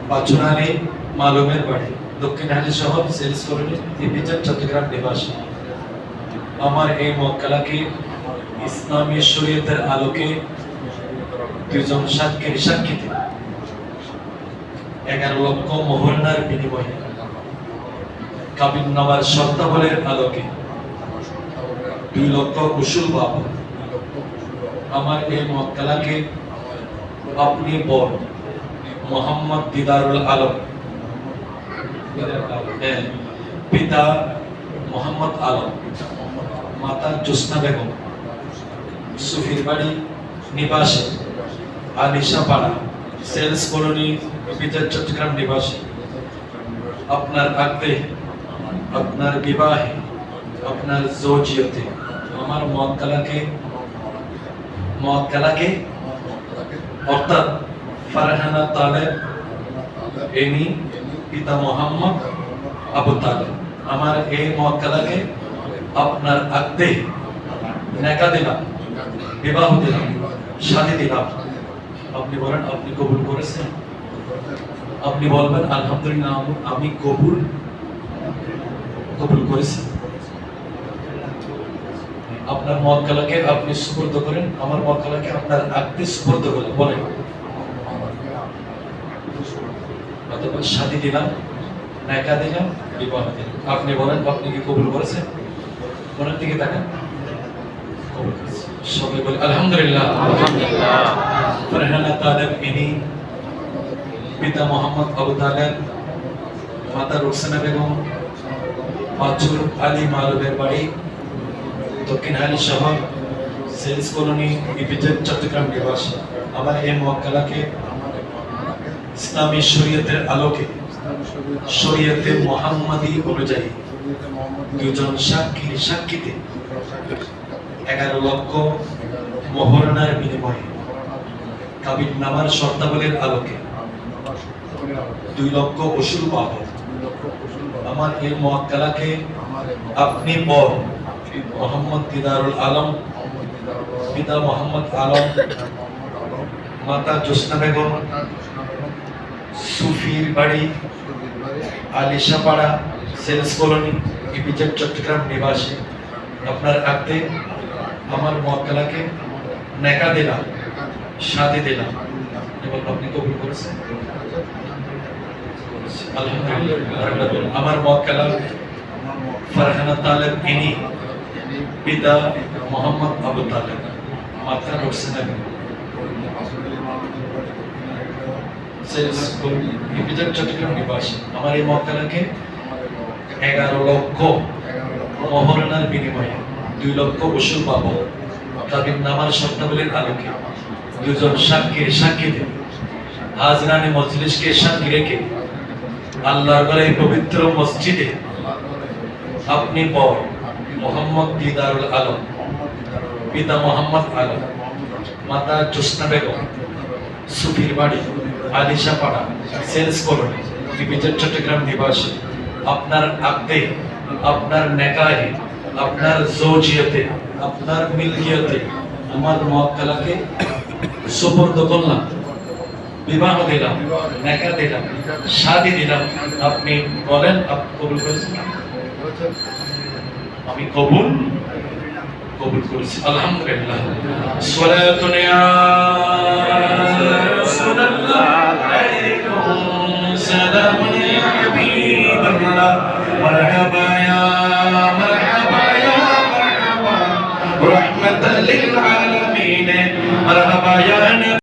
পাঁচুরানি মালুমের বাড়ি দক্ষিণহালি শহর sales colony EPZ Chittagong নিবাসী। আমার এই মক্কেলাকে ইসলামী শরীয়তের আলোকে দুজন সাক্ষীতে 11 লক্ষ মোহরানার বিনিময়ে কাবিননামার শর্তাবলীর আলোকে 2 লক্ষ উসুল বাবদ আমার এই মক্কেলাকে আপনি বল মোহাম্মদ দিদারুল আলম পিতা মোহাম্মদ আলম, মাতা জোসনা বেগম, সুফির বাড়ি নিবাসী, আলিশাপাড়া সেলস কলোনি ইপিজেড চট্টগ্রাম নিবাসী। আপনার আগ্রহে, আপনার বিবাহে, আপনার জৌজিয়তে আমার মক্কেলাকে অর্থাৎ ফারহানা তালেব এনি পিতা মোহাম্মদ আবু তালেব আমার এই মক্কেলাকে আপনার আগ্রহে নেকা দিলাম, বিবাহ দিলাম, শাদী দিলাম। আপনি বলেন আপনি কবুল করেছেন? আপনি বলবেন আলহামদুলিল্লাহ আমি কবুল করেছি। আপনার মক্কেলাকে আপনি সুপর্দ করেন, আমার মক্কেলাকে আপনার আগ্রহে সুপর্দ করেন। বলেন অথবা শাদী দিলাম, নেকা দিলাম, বিবাহ দিলাম। আপনি বলেন আপনি কি কবুল করেছেন? মনের দিকে তাকান। কবুল করেছি। সবাই বলে আলহামদুলিল্লাহ। ফারহানা তালেব ইনি পিতা মোহাম্মদ আবু তালেব, মাতা রুকসানা বেগম, পাঁচুর আলী মালুমের বাড়ি দক্ষিণহালি শহর সেলস কলোনি ইপিজেড চট্টগ্রাম নিবাসী। আমার এই মক্কেলাকে ইসলামী শরীয়তের আলোকে শরীয়তে মুহাম্মাদি অনুযায়ী দুজন সাক্ষীতে 11 লক্ষ মোহরানার বিনিময়ে কাবিননামার শর্তাবলীর আলোকে 2 লক্ষ উসুল বাবদ আমার এই মক্কেলাকে আপনি বল মোহাম্মদ দিদারুল আলম, পিতা মোহাম্মদ আলম, মাতা জোসনা বেগম, সুফির বাড়ি আলিশাপাড়া সেলস কলোনি ইপিজেড চট্টগ্রাম নিবাসী। আপনার আগ্রহে আমার মক্কেলাকে নেকা দিলাম, শাদী দিলাম। আপনি কবুল করেছেন? আলহামদুলিল্লাহ। আমার মক্কেলা ফারহানা তালেব ইনি পিতা মোহাম্মদ আবু তালেব, মাতা রুকসানা বেগম, ইপিজেড চট্টগ্রাম নিবাসী। আমার এই মক্কেলাকে 11 লক্ষ মোহরানার বিনিময়ে 2 লক্ষ উসুল বাবদ কাবিননামার শর্তাবলীর আলোকে দুজন সাক্ষীতে হাজরানে মজলিসকে সাক্ষী রেখে আল্লাহর ঘরে পবিত্র মসজিদে আপনি বল মোহাম্মদ দিদারুল আলম, পিতা মোহাম্মদ আলম, মাতা জোসনা বেগম, সুফির বাড়ি আলিশাপাড়া সেলস কলোনি ইপিজেড চট্টগ্রাম নিবাসী। আপনার আগ্রহে, আপনার নেকাহে, আপনার জৌজিয়তে, আপনার মিলকিয়তে আমার মক্কেলাকে সুপর্দ করলাম, বিবাহ দিলাম, নেকা দিলাম, শাদী দিলাম। আপনি বলেন আপনি কবুল করেছেন? আমি কবুল করেছি। আলহামদুলিল্লাহ। সালাতুন ইয়া রাসূলুল্লাহ আলাইকুম সালামুন ইয়া হাবিবাল্লাহ মারহাবা ইয়া মারহাবা রাহমাতাল লিল আলামিন মারহাবা ইয়া